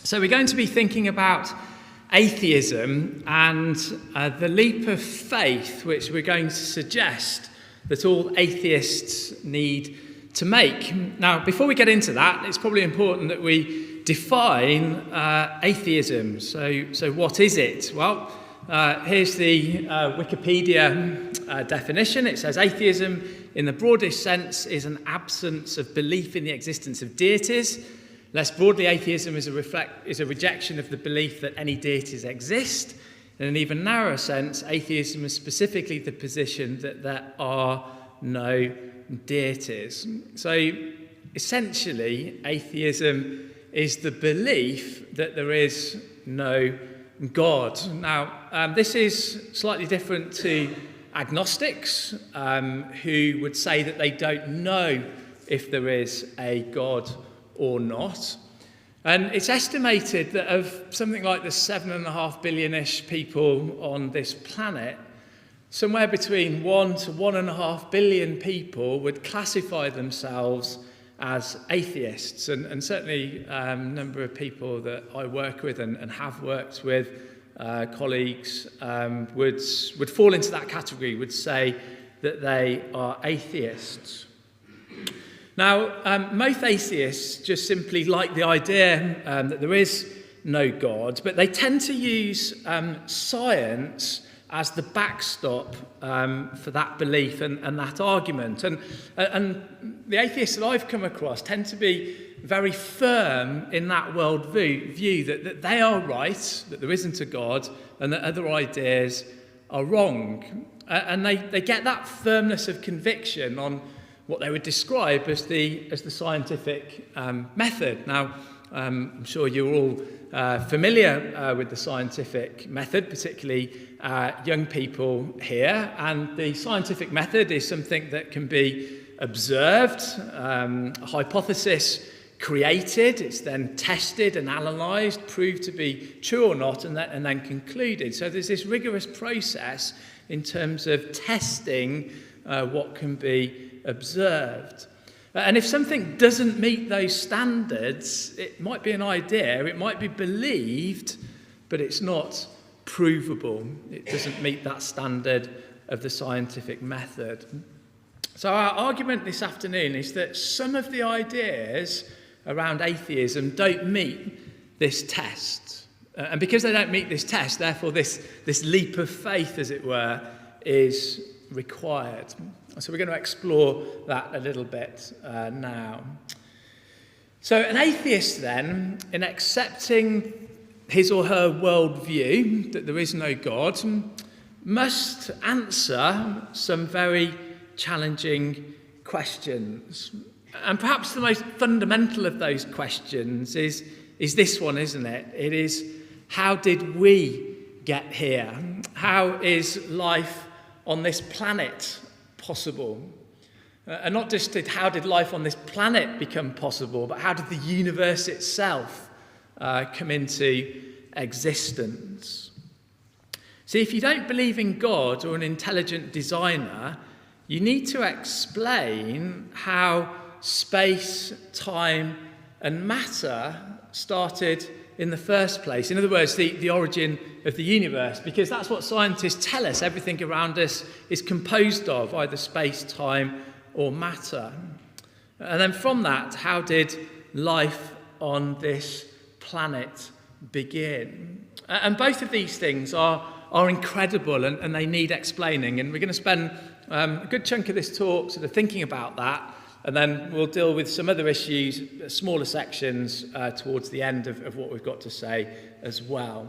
So we're going to be thinking about atheism and the leap of faith which we're going to suggest that all atheists need to make. Now, before we get into that, it's probably important that we define atheism. So what is it? Well, here's the Wikipedia definition. It says atheism, in the broadest sense, is an absence of belief in the existence of deities. Less broadly, atheism is a rejection of the belief that any deities exist. In an even narrower sense, atheism is specifically the position that there are no deities. So essentially, atheism is the belief that there is no God. Now, this is slightly different to agnostics, who would say that they don't know if there is a God or not. And it's estimated that of something like the 7.5 billion-ish people on this planet, somewhere between 1 to 1.5 billion people would classify themselves as atheists. And certainly a number of people that I work with and have worked with, colleagues, would fall into that category, would say that they are atheists. Now, most atheists just simply like the idea that there is no God, but they tend to use science as the backstop for that belief and that argument. And the atheists that I've come across tend to be very firm in that worldview that they are right, that there isn't a God, and that other ideas are wrong. And they get that firmness of conviction on what they would describe as the scientific method. Now, I'm sure you're all familiar with the scientific method, particularly young people here. And the scientific method is something that can be observed, a hypothesis created, it's then tested and analysed, proved to be true or not, and then concluded. So there's this rigorous process in terms of testing what can be observed. And if something doesn't meet those standards, it might be an idea, it might be believed, but it's not provable. It doesn't meet that standard of the scientific method. So our argument this afternoon is that some of the ideas around atheism don't meet this test. And because they don't meet this test, therefore this leap of faith, as it were, is required. So we're going to explore that a little bit now. So an atheist then, in accepting his or her worldview, that there is no God, must answer some very challenging questions. And perhaps the most fundamental of those questions is this one, isn't it? It is, how did we get here? How is life on this planet possible? And not just how did life on this planet become possible, but how did the universe itself come into existence? See, if you don't believe in God or an intelligent designer, you need to explain how space, time, and matter started in the first place. In other words, the origin of the universe, because that's what scientists tell us. Everything around us is composed of either space, time, or matter. And then from that, how did life on this planet begin? And both of these things are incredible and they need explaining. And we're going to spend a good chunk of this talk sort of thinking about that. And then we'll deal with some other issues, smaller sections, towards the end of what we've got to say as well.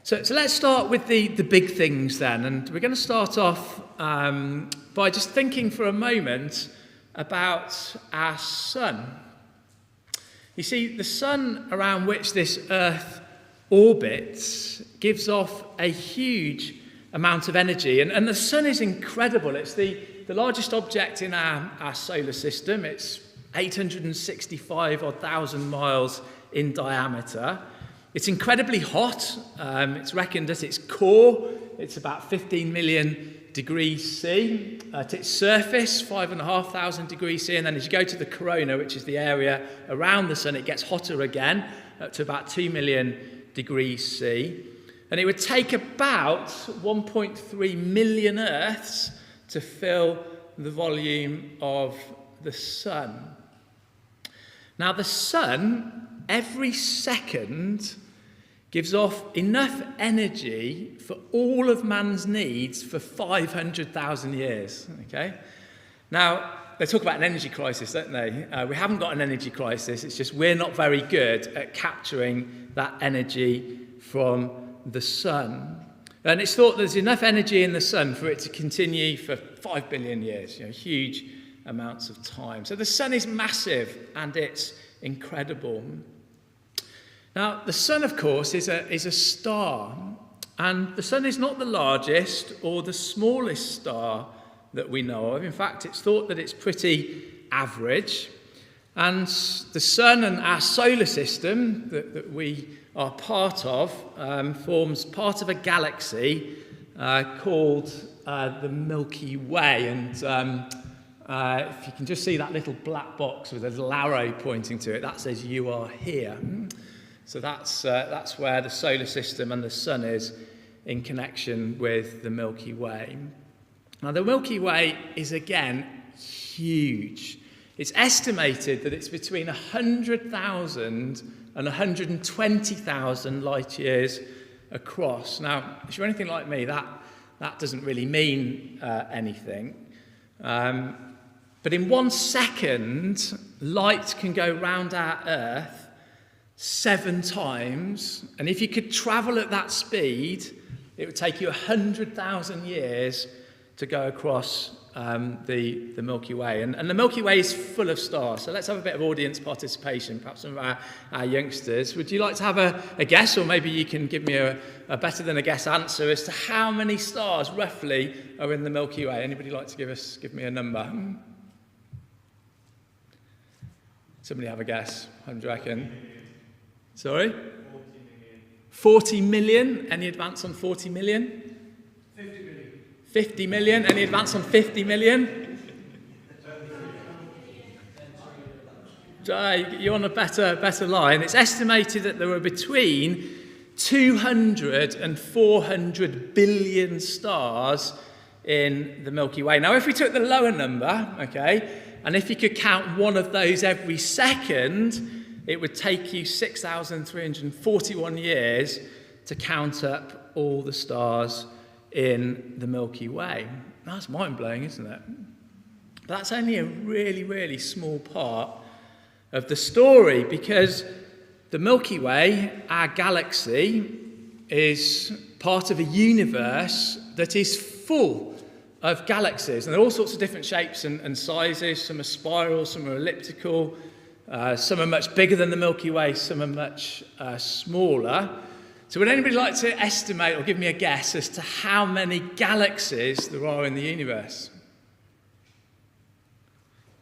So let's start with the big things then. And we're going to start off by just thinking for a moment about our sun. You see, the sun around which this Earth orbits gives off a huge amount of energy. And the sun is incredible. It's the largest object in our solar system. It's 865,000 miles in diameter. It's incredibly hot. It's reckoned at its core, it's about 15 million degrees C. At its surface, 5,500 degrees C. And then as you go to the corona, which is the area around the sun, it gets hotter again. up to about 2 million degrees C. And it would take about 1.3 million Earths to fill the volume of the sun. Now, the sun, every second, gives off enough energy for all of man's needs for 500,000 years. Okay? Now, they talk about an energy crisis, don't they? We haven't got an energy crisis. It's just we're not very good at capturing that energy from the sun. And it's thought there's enough energy in the sun for it to continue for 5 billion years, huge amounts of time. So the sun is massive and it's incredible. Now, the sun, of course, is a star. And the sun is not the largest or the smallest star that we know of. In fact, it's thought that it's pretty average. And the sun and our solar system that we are part of forms part of a galaxy called the Milky Way. And if you can just see that little black box with a little arrow pointing to it, that says you are here. So that's where the solar system and the sun is in connection with the Milky Way. Now, the Milky Way is, again, huge. It's estimated that it's between 100,000 and 120,000 light years across. Now, if you're anything like me, that doesn't really mean anything. But in 1 second, light can go round our Earth 7 times. And if you could travel at that speed, it would take you 100,000 years to go across the Milky Way. And the Milky Way is full of stars. So let's have a bit of audience participation, perhaps some of our youngsters. Would you like to have a guess, or maybe you can give me a better than a guess answer as to how many stars roughly are in the Milky Way? Anybody like to give me a number? Somebody have a guess. What do you reckon? Sorry? 40 million. 40 million? Any advance on 40 million? 50 million. 50 million? Any advance on 50 million? You're on a better line. It's estimated that there are between 200 and 400 billion stars in the Milky Way. Now, if we took the lower number, okay, and if you could count one of those every second, it would take you 6,341 years to count up all the stars in the Milky Way. That's mind-blowing, isn't it? But that's only a really, really small part of the story, because the Milky Way, our galaxy, is part of a universe that is full of galaxies. And there are all sorts of different shapes and sizes. Some are spiral, some are elliptical, some are much bigger than the Milky Way, some are much smaller. So would anybody like to estimate or give me a guess as to how many galaxies there are in the universe?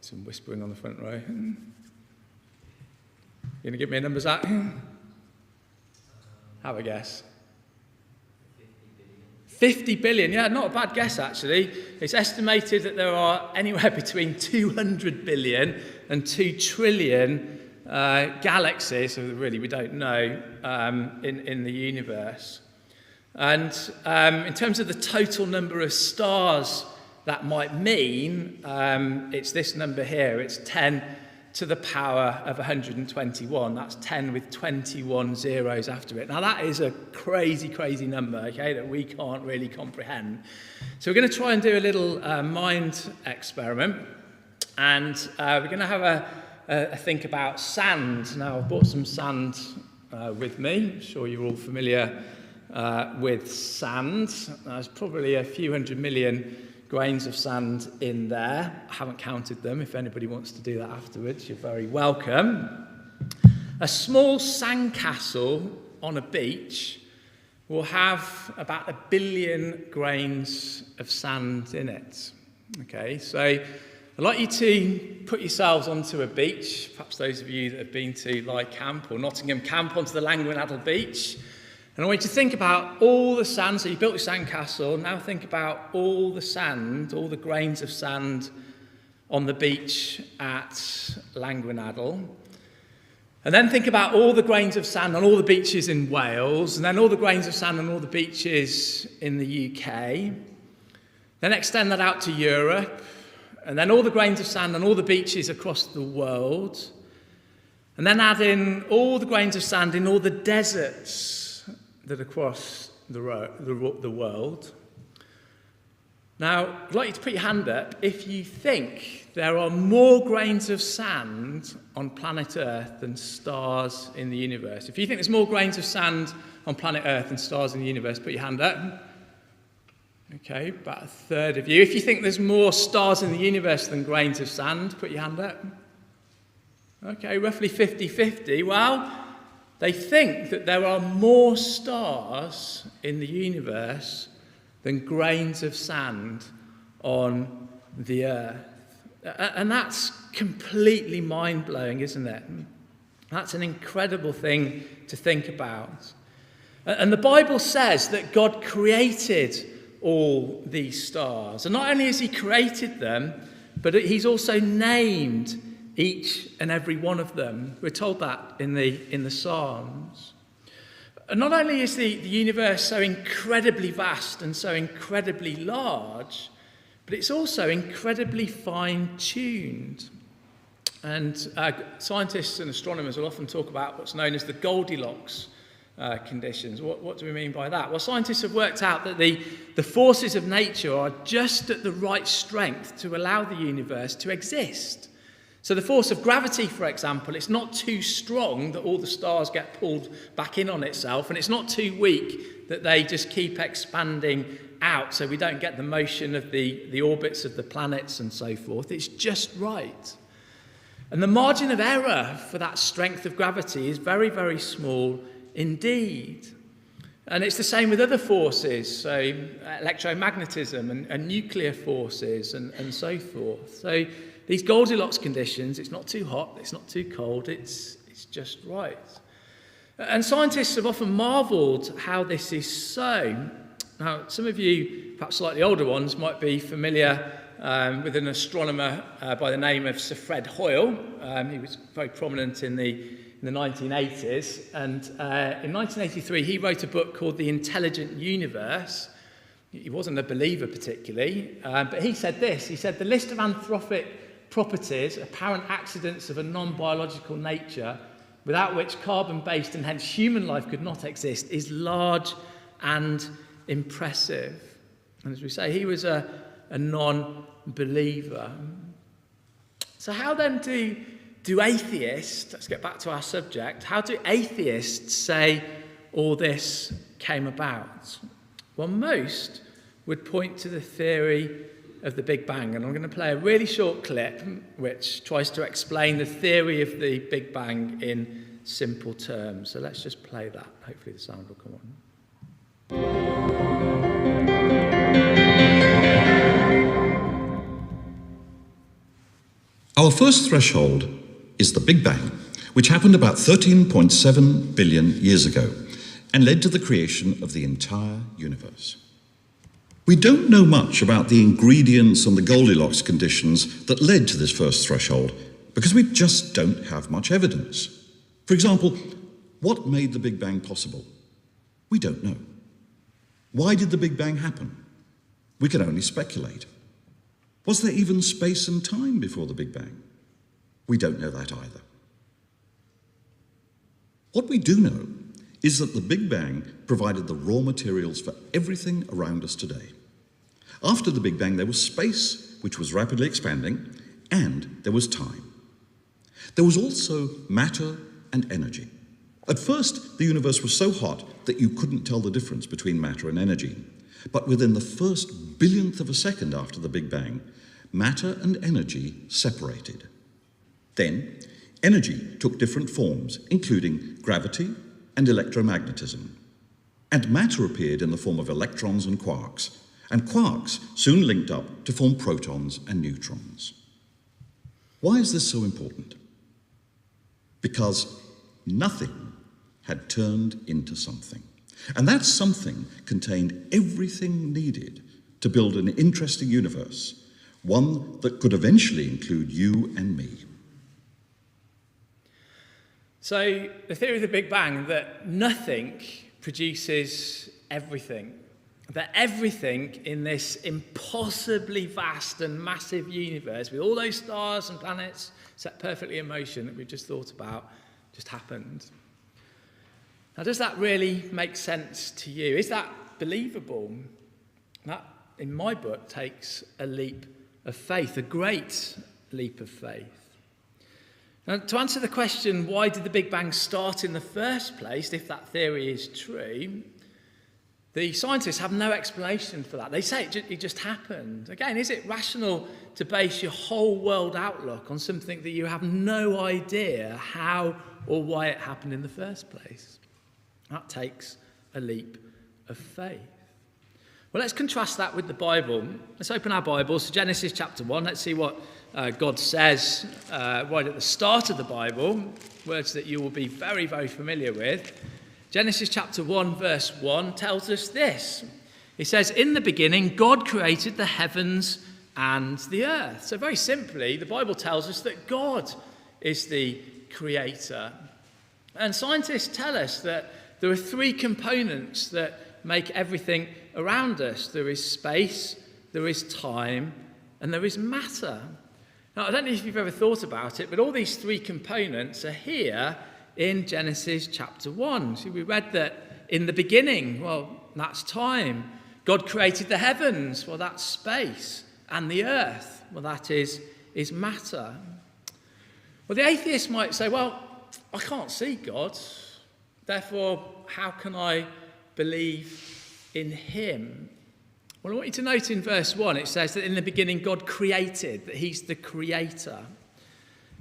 Some whispering on the front row. You going to give me a number, Zach? Have a guess. 50 billion, yeah, not a bad guess actually. It's estimated that there are anywhere between 200 billion and 2 trillion galaxies, so really we don't know, in the universe. And in terms of the total number of stars that might mean, it's this number here. It's 10 to the power of 121. That's 10 with 21 zeros after it. Now that is a crazy, crazy number, okay, that we can't really comprehend. So we're going to try and do a little mind experiment, and we're going to have a think about sand. Now I've brought some sand with me. I'm sure you're all familiar with sand. There's probably a few 100 million grains of sand in there. I haven't counted them. If anybody wants to do that afterwards, you're very welcome. A small sandcastle on a beach will have about 1 billion grains of sand in it. Okay, so I'd like you to put yourselves onto a beach, perhaps those of you that have been to Lye Camp or Nottingham Camp, onto the Langwynadel beach. And I want you to think about all the sand. So you built your sandcastle. Now think about all the sand, all the grains of sand on the beach at Langwynadel. And then think about all the grains of sand on all the beaches in Wales, and then all the grains of sand on all the beaches in the UK. Then extend that out to Europe, and then all the grains of sand on all the beaches across the world. And then add in all the grains of sand in all the deserts that are across the world. Now, I'd like you to put your hand up if you think there are more grains of sand on planet Earth than stars in the universe. If you think there's more grains of sand on planet Earth than stars in the universe, put your hand up. Okay, about a third of you. If you think there's more stars in the universe than grains of sand, put your hand up. Okay, roughly 50-50. Well, they think that there are more stars in the universe than grains of sand on the earth. And that's completely mind-blowing, isn't it? That's an incredible thing to think about. And the Bible says that God created all these stars. And not only has he created them, but he's also named each and every one of them. We're told that in the Psalms. And not only is the universe so incredibly vast and so incredibly large, but it's also incredibly fine-tuned. And scientists and astronomers will often talk about what's known as the Goldilocks conditions. What do we mean by that? Well, scientists have worked out that the forces of nature are just at the right strength to allow the universe to exist. So the force of gravity, for example, it's not too strong that all the stars get pulled back in on itself, and it's not too weak that they just keep expanding out so we don't get the motion of the orbits of the planets and so forth. It's just right. And the margin of error for that strength of gravity is very, very small indeed. And it's the same with other forces, so electromagnetism and nuclear forces and so forth. So these Goldilocks conditions, it's not too hot, it's not too cold, it's just right. And scientists have often marvelled how this is so. Now, some of you, perhaps slightly older ones, might be familiar with an astronomer by the name of Sir Fred Hoyle. He was very prominent in the 1980s. And in 1983, he wrote a book called The Intelligent Universe. He wasn't a believer particularly, but he said this. He said, the list of anthropic properties, apparent accidents of a non-biological nature, without which carbon-based and hence human life could not exist, is large and impressive. And as we say, he was a non-believer. So how then do atheists, let's get back to our subject, how do atheists say all this came about? Well, most would point to the theory of the Big Bang, and I'm going to play a really short clip which tries to explain the theory of the Big Bang in simple terms. So let's just play that. Hopefully the sound will come on. Our first threshold is the Big Bang, which happened about 13.7 billion years ago and led to the creation of the entire universe. We don't know much about the ingredients and the Goldilocks conditions that led to this first threshold because we just don't have much evidence. For example, what made the Big Bang possible? We don't know. Why did the Big Bang happen? We can only speculate. Was there even space and time before the Big Bang? We don't know that either. What we do know is that the Big Bang provided the raw materials for everything around us today. After the Big Bang, there was space, which was rapidly expanding, and there was time. There was also matter and energy. At first, the universe was so hot that you couldn't tell the difference between matter and energy. But within the first billionth of a second after the Big Bang, matter and energy separated. Then, energy took different forms, including gravity and electromagnetism. And matter appeared in the form of electrons and quarks soon linked up to form protons and neutrons. Why is this so important? Because nothing had turned into something. And that something contained everything needed to build an interesting universe, one that could eventually include you and me. So the theory of the Big Bang, that nothing produces everything, that everything in this impossibly vast and massive universe with all those stars and planets set perfectly in motion that we've just thought about just happened. Now, does that really make sense to you? Is that believable? That, in my book, takes a leap of faith, a great leap of faith. Now, to answer the question, why did the Big Bang start in the first place, if that theory is true, the scientists have no explanation for that. They say it just happened. Again, is it rational to base your whole world outlook on something that you have no idea how or why it happened in the first place? That takes a leap of faith. Well, let's contrast that with the Bible. Let's open our Bibles to Genesis chapter 1. Let's see what God says right at the start of the Bible, words that you will be very, very familiar with. Genesis chapter 1, verse 1 tells us this. It says, "In the beginning, God created the heavens and the earth." So very simply, the Bible tells us that God is the creator. And scientists tell us that there are three components that make everything around us. There is space, there is time, and there is matter. Now, I don't know if you've ever thought about it, but all these three components are here in Genesis chapter 1. See, we read that in the beginning, well, that's time. God created the heavens, well, that's space. And the earth, well, that is matter. Well, the atheist might say, well, I can't see God, therefore, how can I believe in him? Well, I want you to note in verse 1, it says that in the beginning God created, that he's the creator.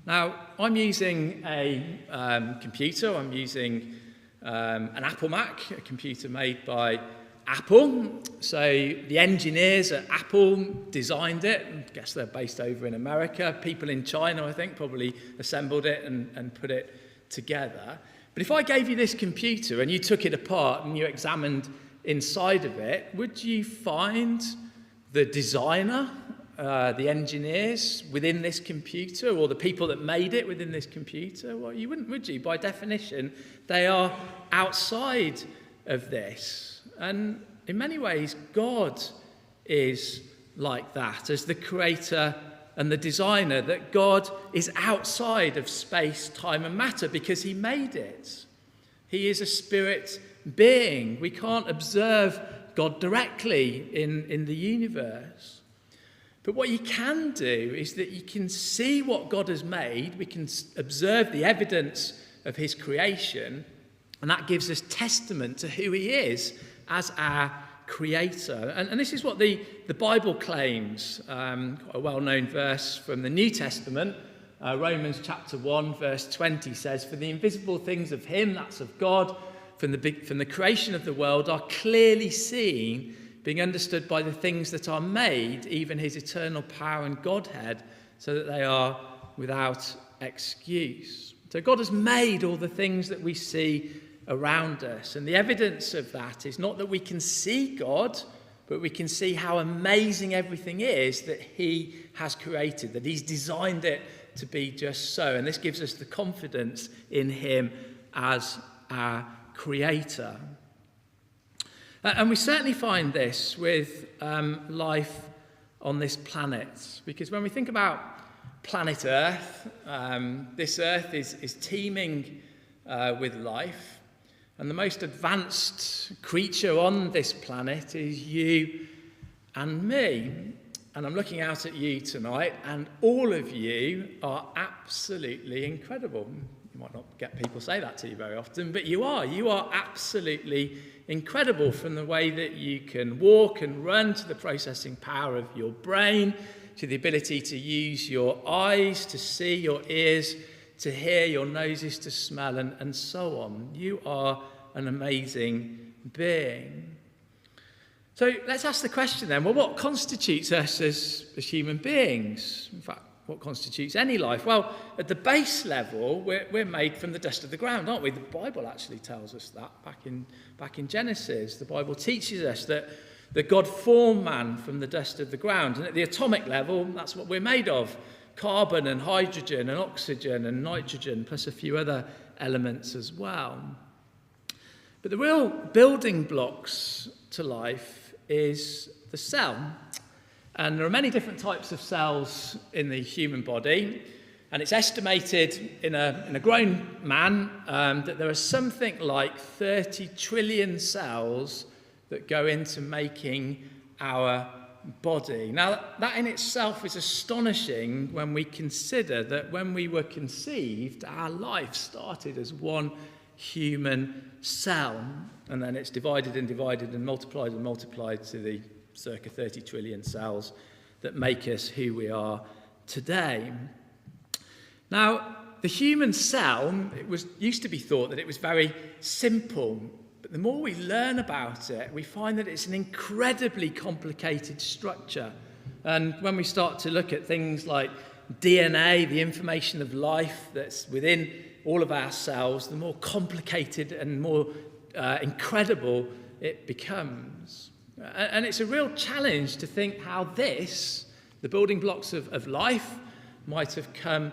Now, I'm using a computer. I'm using an Apple Mac, a computer made by Apple. So the engineers at Apple designed it. I guess they're based over in America. People in China, I think, probably assembled it and put it together. But if I gave you this computer and you took it apart and you examined inside of it, would you find the designer, the engineers within this computer, or the people that made it within this computer? Well, you wouldn't, would you? By definition, they are outside of this. And in many ways, God is like that, as the creator and the designer, that God is outside of space, time, and matter because he made it. He is a spirit being. We can't observe God directly in the universe. But what you can do is that you can see what God has made. We can observe the evidence of his creation, and that gives us testament to who he is as our creator. And this is what the Bible claims. Quite a well-known verse from the New Testament. Romans chapter 1, verse 20 says, "For the invisible things of him," that's of God, from the creation of the world, "are clearly seen, being understood by the things that are made, even his eternal power and Godhead, so that they are without excuse." So God has made all the things that we see around us. And the evidence of that is not that we can see God, but we can see how amazing everything is that he has created, that he's designed it to be just so. And this gives us the confidence in him as our creator. And we certainly find this with life on this planet, because when we think about planet Earth, this Earth is teeming with life, and the most advanced creature on this planet is you and me. And I'm looking out at you tonight, and all of you are absolutely incredible. You might not get people say that to you very often, but you are. You are absolutely incredible, from the way that you can walk and run, to the processing power of your brain, to the ability to use your eyes to see, your ears to hear, your noses to smell, and so on. You are an amazing being. So let's ask the question then, well, what constitutes us as human beings? In fact, what constitutes any life? Well, at the base level, we're made from the dust of the ground, aren't we? The Bible actually tells us that back in Genesis. The Bible teaches us that God formed man from the dust of the ground. And at the atomic level, that's what we're made of. Carbon and hydrogen and oxygen and nitrogen, plus a few other elements as well. But the real building blocks to life is the cell. And there are many different types of cells in the human body. And it's estimated in a grown man that there are something like 30 trillion cells that go into making our body. Now, that in itself is astonishing when we consider that when we were conceived, our life started as one human cell. And then it's divided and multiplied to the circa 30 trillion cells that make us who we are today. Now, the human cell, used to be thought that it was very simple, but the more we learn about it, we find that it's an incredibly complicated structure. And when we start to look at things like DNA, the information of life that's within all of our cells, the more complicated and more incredible it becomes. And it's a real challenge to think how the building blocks of life, might have come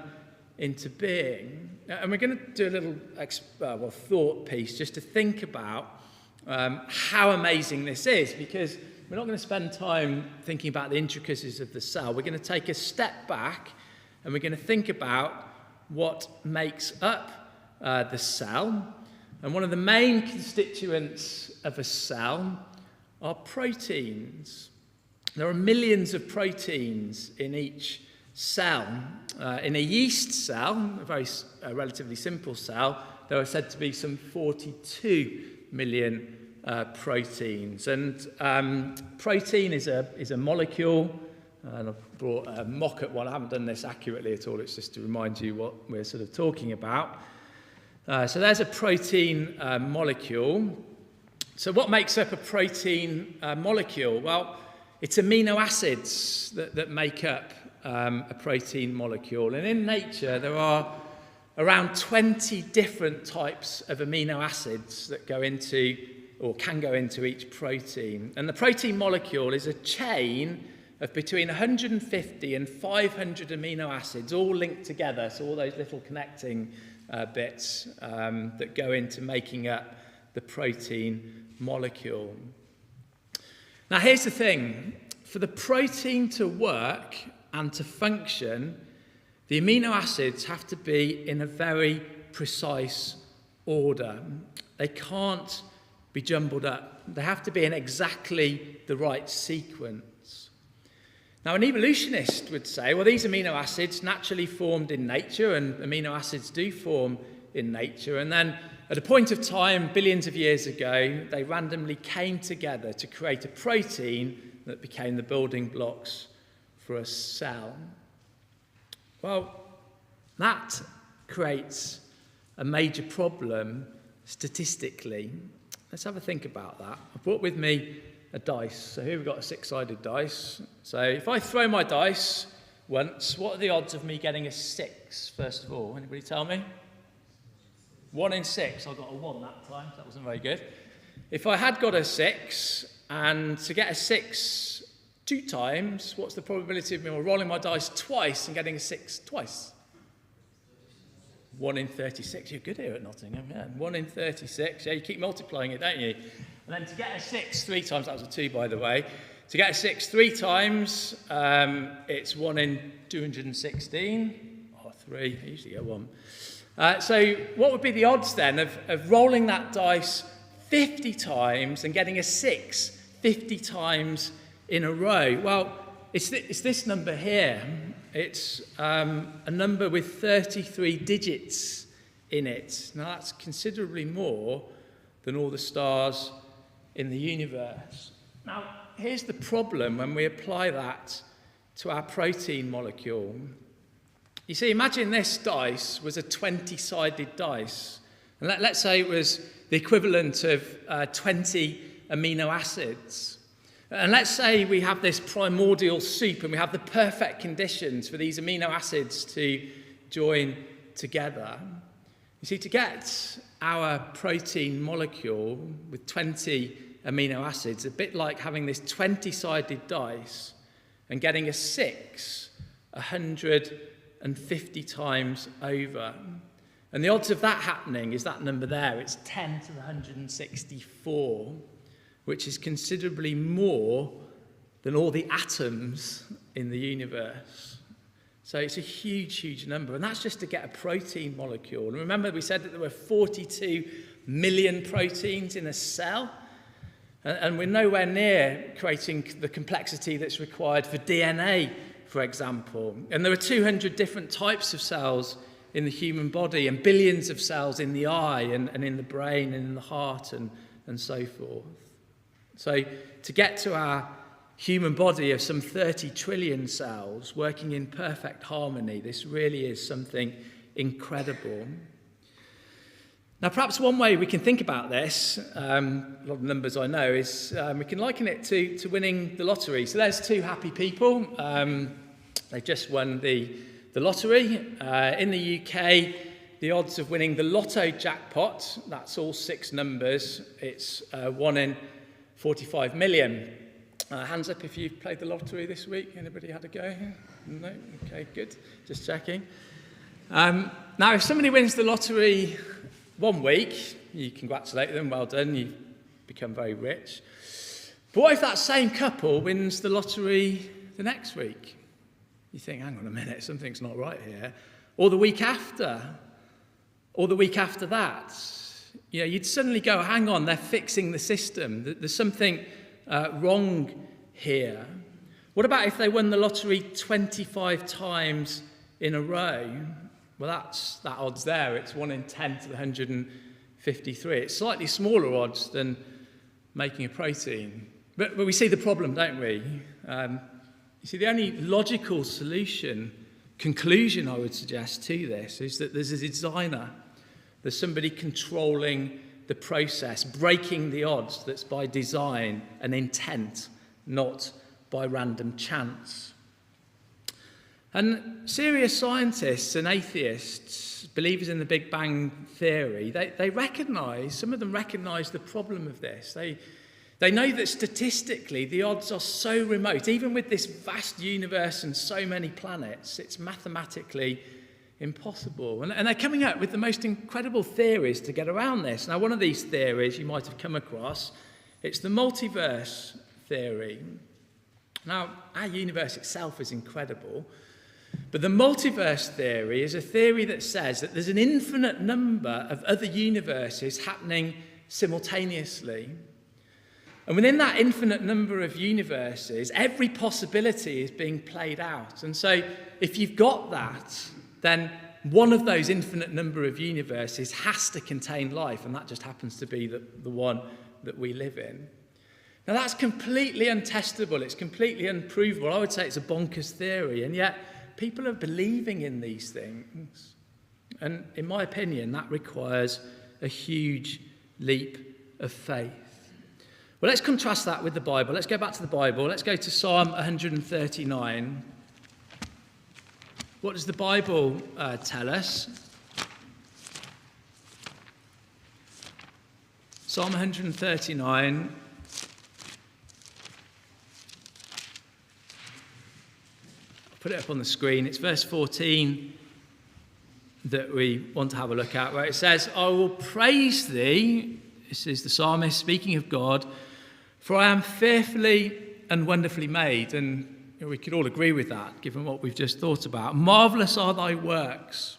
into being. And we're going to do a little thought piece just to think about how amazing this is, because we're not going to spend time thinking about the intricacies of the cell. We're going to take a step back and we're going to think about what makes up the cell. And one of the main constituents of a cell are proteins. There are millions of proteins in each cell. In a yeast cell, a relatively simple cell, there are said to be some 42 million proteins. And protein is a molecule. And I've brought a mock-up one. I haven't done this accurately at all. It's just to remind you what we're sort of talking about. So there's a protein molecule. So what makes up a protein molecule? Well, it's amino acids that make up a protein molecule. And in nature, there are around 20 different types of amino acids that go into, or can go into, each protein. And the protein molecule is a chain of between 150 and 500 amino acids, all linked together. So all those little connecting bits that go into making up the protein molecule. Now, here's the thing. For the protein to work and to function, the amino acids have to be in a very precise order. They can't be jumbled up. They have to be in exactly the right sequence. Now, an evolutionist would say, well, these amino acids naturally formed in nature, and amino acids do form in nature, and then at a point of time, billions of years ago, they randomly came together to create a protein that became the building blocks for a cell. Well, that creates a major problem statistically. Let's have a think about that. I've brought with me a dice. So here we've got a six-sided dice. So if I throw my dice once, what are the odds of me getting a 6, first of all? Anybody tell me? 1 in 6. I got a 1 that time. That wasn't very good. If I had got a 6, and to get a 6 2 times, what's the probability of me rolling my dice twice and getting a 6 twice? 1 in 36. You're good here at Nottingham, yeah. 1 in 36. Yeah, you keep multiplying it, don't you? And then to get a 6 3 times, that was a 2, by the way. To get a 6 3 times, it's 1 in 216. Or 3. I usually get 1. So what would be the odds then of rolling that dice 50 times and getting a 6 50 times in a row? Well, it's this number here. It's a number with 33 digits in it. Now, that's considerably more than all the stars in the universe. Now, here's the problem when we apply that to our protein molecule. You see, imagine this dice was a 20-sided dice. And let's say it was the equivalent of 20 amino acids. And let's say we have this primordial soup and we have the perfect conditions for these amino acids to join together. You see, to get our protein molecule with 20 amino acids, a bit like having this 20-sided dice and getting a 6 150 times over. And the odds of that happening is that number there. It's 10 to the 164, which is considerably more than all the atoms in the universe. So it's a huge, huge number. And that's just to get a protein molecule. And remember, we said that there were 42 million proteins in a cell. And we're nowhere near creating the complexity that's required for DNA, for example. And there are 200 different types of cells in the human body, and billions of cells in the eye and in the brain and in the heart and so forth. So to get to our human body of some 30 trillion cells working in perfect harmony, this really is something incredible. Now, perhaps one way we can think about this, a lot of numbers I know, is we can liken it to winning the lottery. So there's two happy people. They've just won the lottery. In the UK, the odds of winning the lotto jackpot, that's all 6 numbers, it's 1 in 45 million. Hands up if you've played the lottery this week. Anybody had a go? No? Okay, good. Just checking. Now, if somebody wins the lottery one week, you congratulate them, well done, you've become very rich. But what if that same couple wins the lottery the next week? You think, hang on a minute, something's not right here. Or the week after, or the week after that. You know, you'd suddenly go, hang on, they're fixing the system. There's something wrong here. What about if they won the lottery 25 times in a row? Well, that odd's there. It's 1 in 10 to the 153. It's slightly smaller odds than making a protein. But we see the problem, don't we? You see, the only logical conclusion I would suggest to this is that there's a designer. There's somebody controlling the process, breaking the odds. That's by design and intent, not by random chance. And serious scientists and atheists, believers in the Big Bang Theory, they recognise, some of them recognise the problem of this. They know that statistically the odds are so remote, even with this vast universe and so many planets, it's mathematically impossible. And they're coming up with the most incredible theories to get around this. Now, one of these theories you might have come across, it's the multiverse theory. Now, our universe itself is incredible, but the multiverse theory is a theory that says that there's an infinite number of other universes happening simultaneously. And within that infinite number of universes, every possibility is being played out. And so if you've got that, then one of those infinite number of universes has to contain life, and that just happens to be the one that we live in. Now, that's completely untestable. It's completely unprovable. I would say it's a bonkers theory, and yet people are believing in these things. And in my opinion, that requires a huge leap of faith. Well, let's contrast that with the Bible. Let's go back to the Bible. Let's go to Psalm 139. What does the Bible tell us? Psalm 139. I'll put it up on the screen. It's verse 14 that we want to have a look at, where it says, I will praise thee. This is the psalmist speaking of God. For I am fearfully and wonderfully made. And we could all agree with that, given what we've just thought about. Marvellous are thy works,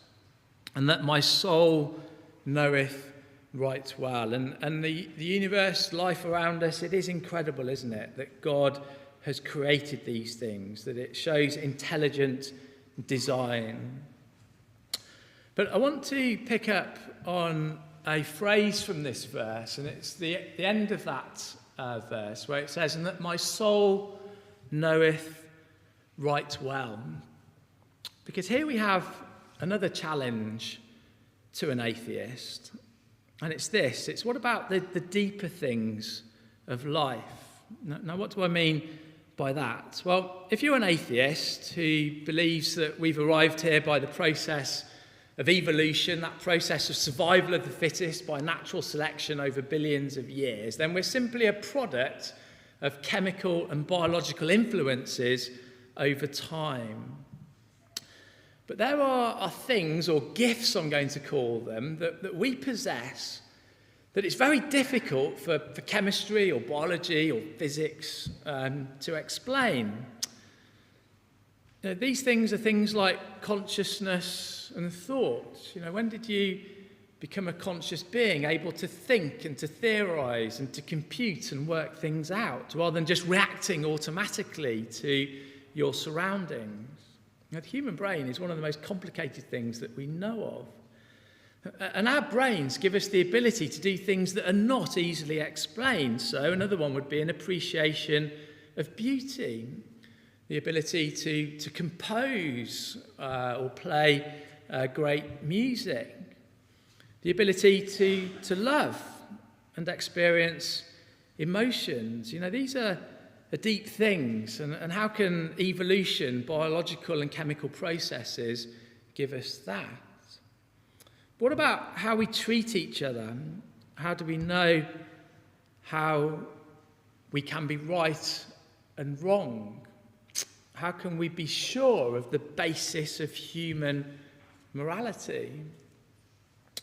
and that my soul knoweth right well. And the universe, life around us, it is incredible, isn't it? That God has created these things, that it shows intelligent design. But I want to pick up on a phrase from this verse, and it's the end of that verse where it says, and that my soul knoweth right well. Because here we have another challenge to an atheist, and it's this. It's what about the deeper things of life? Now, what do I mean by that? Well, if you're an atheist who believes that we've arrived here by the process of evolution, that process of survival of the fittest by natural selection over billions of years, then we're simply a product of chemical and biological influences over time. But there are things, or gifts I'm going to call them, that we possess that it's very difficult for chemistry or biology or physics to explain. These things are things like consciousness and thought. When did you become a conscious being, able to think and to theorize and to compute and work things out, rather than just reacting automatically to your surroundings? The human brain is one of the most complicated things that we know of. And our brains give us the ability to do things that are not easily explained. So another one would be an appreciation of beauty, the ability to compose or play great music, the ability to love and experience emotions. These are deep things. And how can evolution, biological and chemical processes give us that? What about how we treat each other? How do we know how we can be right and wrong? How can we be sure of the basis of human morality?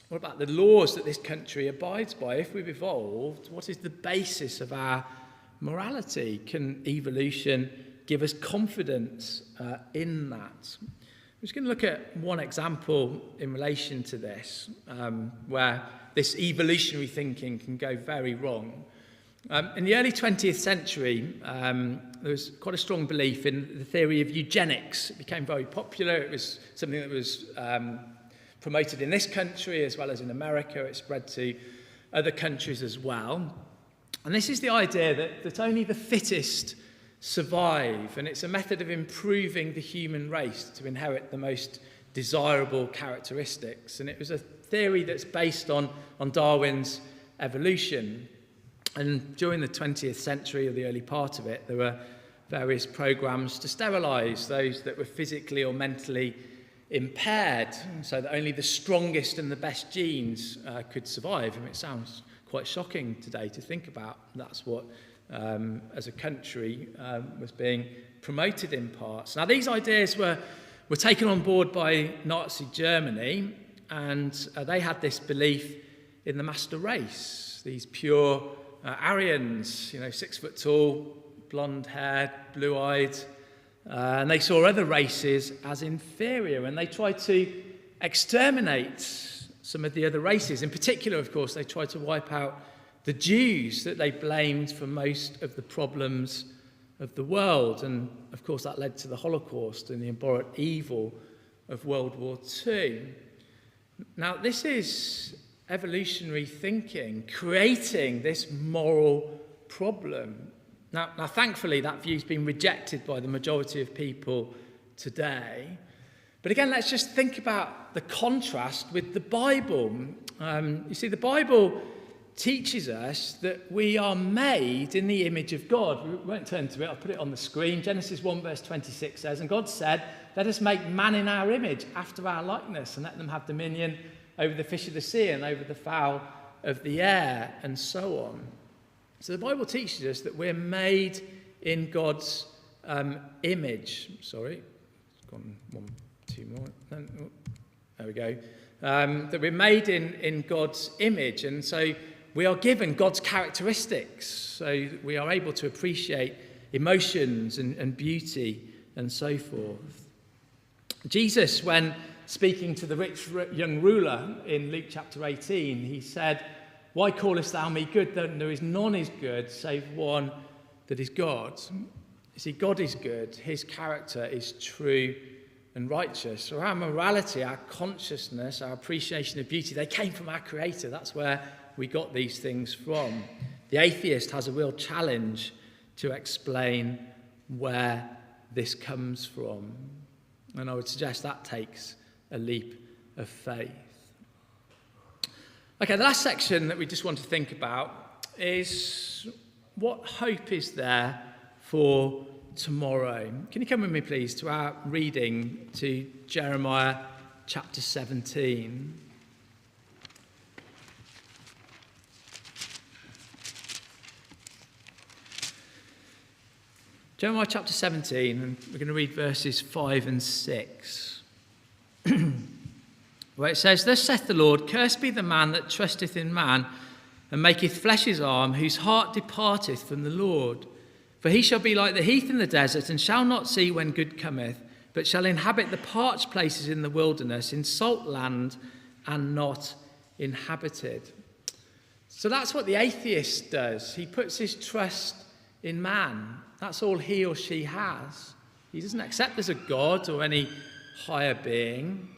What about the laws that this country abides by? If we've evolved, what is the basis of our morality? Can evolution give us confidence in that? I'm just going to look at one example in relation to this, where this evolutionary thinking can go very wrong. In the early 20th century, there was quite a strong belief in the theory of eugenics. It became very popular. It was something that was promoted in this country as well as in America. It spread to other countries as well. And this is the idea that only the fittest survive, and it's a method of improving the human race to inherit the most desirable characteristics. And it was a theory that's based on Darwin's evolution. And during the 20th century, or the early part of it, there were various programs to sterilize those that were physically or mentally impaired, so that only the strongest and the best genes could survive. And it sounds quite shocking today to think about. That's what, as a country, was being promoted in parts. Now, these ideas were taken on board by Nazi Germany, and they had this belief in the master race, these pure Aryans, 6 foot tall, blonde-haired, blue-eyed, and they saw other races as inferior, and they tried to exterminate some of the other races. In particular, of course, they tried to wipe out the Jews that they blamed for most of the problems of the world. And, of course, that led to the Holocaust and the abhorrent evil of World War II. Now, this is evolutionary thinking, creating this moral problem. Now, thankfully, that view's been rejected by the majority of people today. But again, let's just think about the contrast with the Bible. You see, the Bible teaches us that we are made in the image of God. We won't turn to it, I'll put it on the screen. Genesis 1 verse 26 says, "And God said, let us make man in our image, after our likeness, and let them have dominion over the fish of the sea and over the fowl of the air," and so on. So the Bible teaches us that we're made in God's image. Sorry, it's gone one, two more. No, there we go. That we're made in God's image, and so we are given God's characteristics. So we are able to appreciate emotions and beauty and so forth. Jesus, when speaking to the rich young ruler in Luke chapter 18, he said, "Why callest thou me good? There is none is good save one, that is God." You see, God is good. His character is true and righteous. So our morality, our consciousness, our appreciation of beauty, they came from our Creator. That's where we got these things from. The atheist has a real challenge to explain where this comes from. And I would suggest that takes a leap of faith. Okay, the last section that we just want to think about is what hope is there for tomorrow. Can you come with me, please, to our reading to Jeremiah chapter 17. Jeremiah chapter 17, and we're going to read verses 5 and 6. where it says, "Thus saith the Lord, cursed be the man that trusteth in man, and maketh flesh his arm, whose heart departeth from the Lord. For he shall be like the heath in the desert, and shall not see when good cometh, but shall inhabit the parched places in the wilderness, in salt land, and not inhabited." So that's what the atheist does. He puts his trust in man. That's all he or she has. He doesn't accept there's a God or any higher being.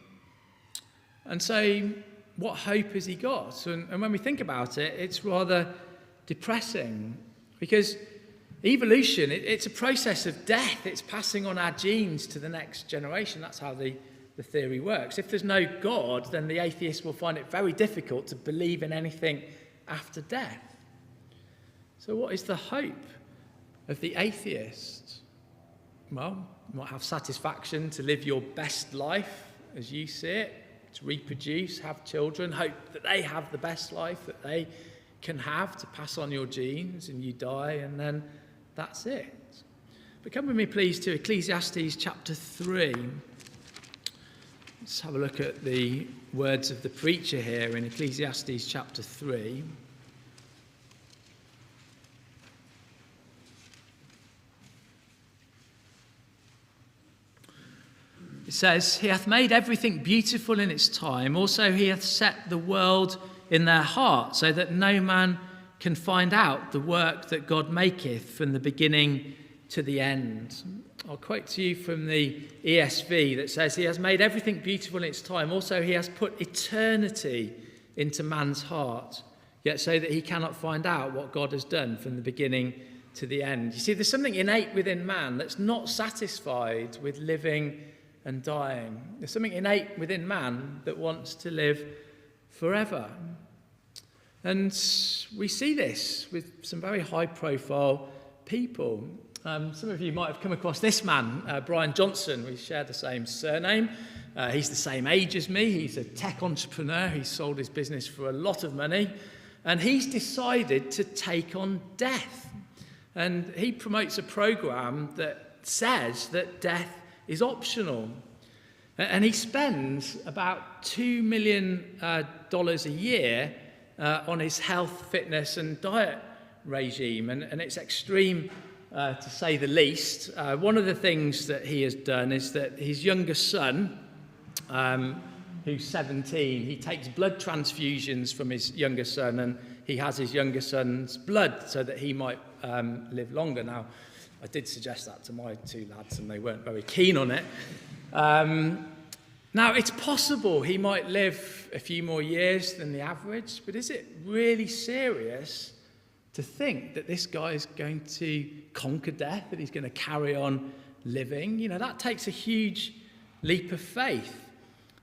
And so what hope has he got? And when we think about it, it's rather depressing, because evolution, it's a process of death. It's passing on our genes to the next generation. That's how the theory works. If there's no God, then the atheist will find it very difficult to believe in anything after death. So what is the hope of the atheist? Well, you might have satisfaction to live your best life as you see it, to reproduce, have children, hope that they have the best life that they can have, to pass on your genes, and you die, and then that's it. But come with me, please, to Ecclesiastes chapter 3. Let's have a look at the words of the preacher here in Ecclesiastes chapter 3. It says, "He hath made everything beautiful in its time. Also he hath set the world in their heart, so that no man can find out the work that God maketh from the beginning to the end." I'll quote to you from the ESV that says, "He has made everything beautiful in its time. Also he has put eternity into man's heart, yet so that he cannot find out what God has done from the beginning to the end." You see, there's something innate within man that's not satisfied with living and dying. There's something innate within man that wants to live forever. And we see this with some very high-profile people. Some of you might have come across this man, Brian Johnson. We share the same surname. He's the same age as me. He's a tech entrepreneur. He's sold his business for a lot of money. And he's decided to take on death. And he promotes a program that says that death is optional. And he spends about $2 million a year on his health, fitness and diet regime. And it's extreme, to say the least. One of the things that he has done is that his younger son, who's 17, he takes blood transfusions from his younger son, and he has his younger son's blood so that he might live longer. Now, I did suggest that to my two lads, and they weren't very keen on it. Now, it's possible he might live a few more years than the average, but is it really serious to think that this guy is going to conquer death, that he's going to carry on living? You know, that takes a huge leap of faith.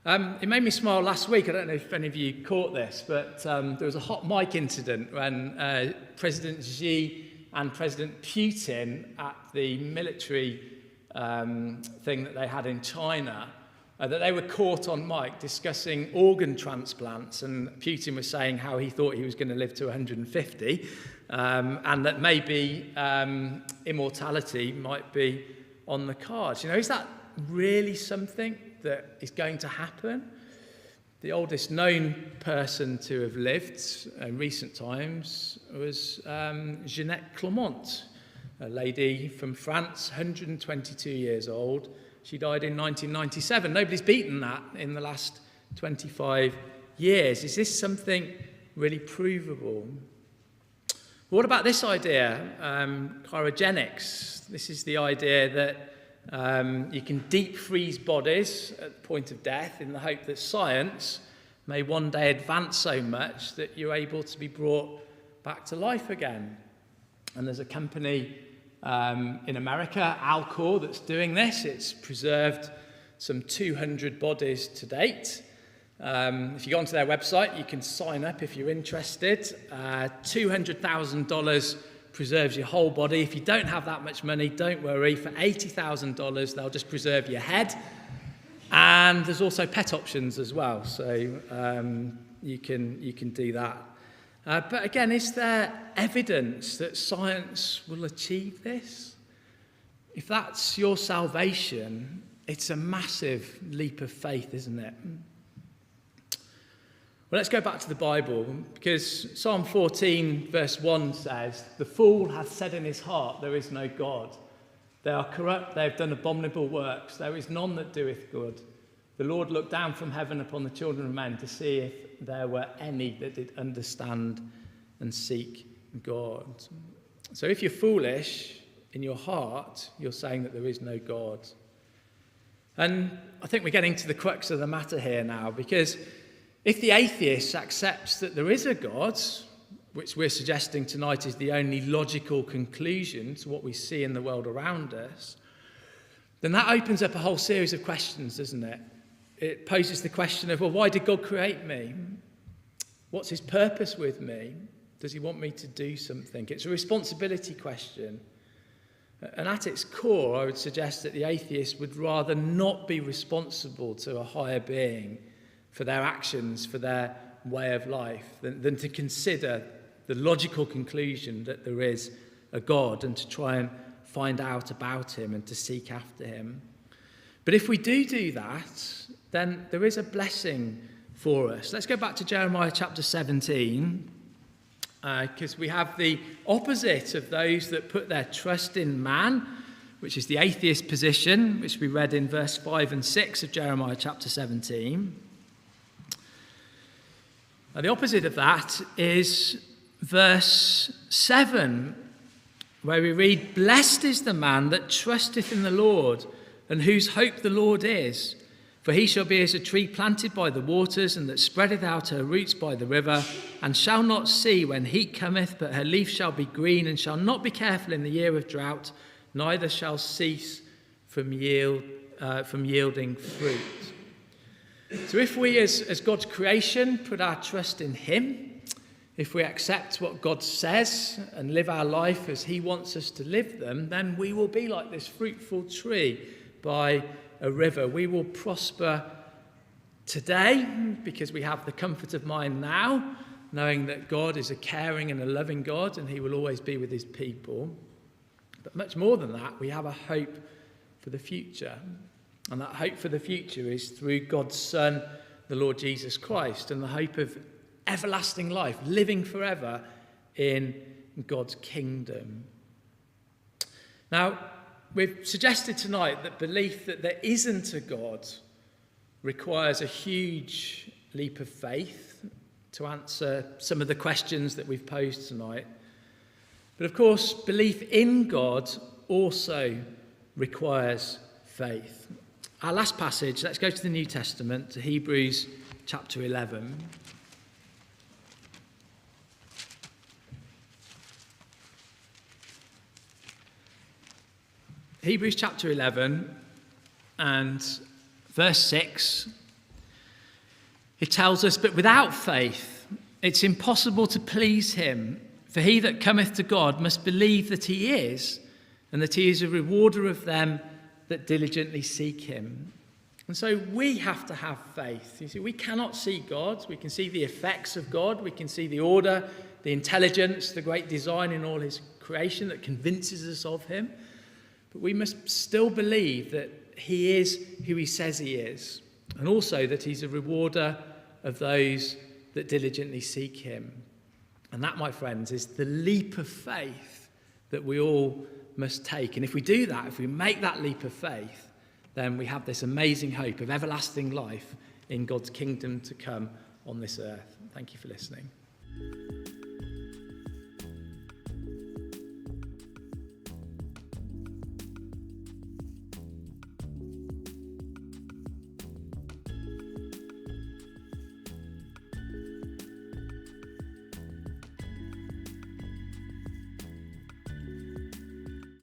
It made me smile last week. I don't know if any of you caught this, but there was a hot mic incident when President Xi and President Putin at the military thing that they had in China, that they were caught on mic discussing organ transplants, and Putin was saying how he thought he was going to live to 150, and that maybe immortality might be on the cards. You know, is that really something that is going to happen? The oldest known person to have lived in recent times was Jeanette Clement, a lady from France, 122 years old. She died in 1997. Nobody's beaten that in the last 25 years. Is this something really provable? What about this idea, cryogenics? This is the idea that you can deep freeze bodies at the point of death in the hope that science may one day advance so much that you're able to be brought back to life again. And there's a company in America, Alcor, that's doing this. It's preserved some 200 bodies to date. If you go onto their website, you can sign up if you're interested. $200,000 preserves your whole body. If you don't have that much money, don't worry. For $80,000, they'll just preserve your head. And there's also pet options as well, so you can do that. But again, is there evidence that science will achieve this? If that's your salvation, it's a massive leap of faith, isn't it? Well, let's go back to the Bible, because Psalm 14 verse 1 says, "The fool hath said in his heart, there is no God. They are corrupt, they have done abominable works. There is none that doeth good. The Lord looked down from heaven upon the children of men to see if there were any that did understand and seek God." So if you're foolish in your heart, you're saying that there is no God. And I think we're getting to the crux of the matter here now, because if the atheist accepts that there is a God, which we're suggesting tonight is the only logical conclusion to what we see in the world around us, then that opens up a whole series of questions, doesn't it? It poses the question of, well, why did God create me? What's his purpose with me? Does he want me to do something? It's a responsibility question. And at its core, I would suggest that the atheist would rather not be responsible to a higher being for their actions, for their way of life, than to consider the logical conclusion that there is a God and to try and find out about him and to seek after him. But if we do that, then there is a blessing for us. Let's go back to Jeremiah chapter 17, because we have the opposite of those that put their trust in man, which is the atheist position, which we read in verse 5 and 6 of Jeremiah chapter 17. Now, the opposite of that is verse 7, where we read, "Blessed is the man that trusteth in the Lord, and whose hope the Lord is. For he shall be as a tree planted by the waters, and that spreadeth out her roots by the river, and shall not see when heat cometh, but her leaf shall be green, and shall not be careful in the year of drought, neither shall cease from yielding fruit." So if we as God's creation put our trust in him, if we accept what God says and live our life as he wants us to live them, then we will be like this fruitful tree by a river. We will prosper today because we have the comfort of mind now, knowing that God is a caring and a loving God and he will always be with his people. But much more than that, we have a hope for the future. And that hope for the future is through God's Son, the Lord Jesus Christ, and the hope of everlasting life, living forever in God's kingdom. Now, we've suggested tonight that belief that there isn't a God requires a huge leap of faith to answer some of the questions that we've posed tonight. But of course, belief in God also requires faith. Our last passage, let's go to the New Testament, to Hebrews chapter 11. Hebrews chapter 11 and verse 6, it tells us, "But without faith it's impossible to please him. For he that cometh to God must believe that he is, and that he is a rewarder of them that diligently seek him." And so we have to have faith. You see, we cannot see God. We can see the effects of God. We can see the order, the intelligence, the great design in all his creation that convinces us of him. But we must still believe that he is who he says he is, and also that he's a rewarder of those that diligently seek him. And that, my friends, is the leap of faith that we all must take. And if we do that, if we make that leap of faith, then we have this amazing hope of everlasting life in God's kingdom to come on this earth. Thank you for listening.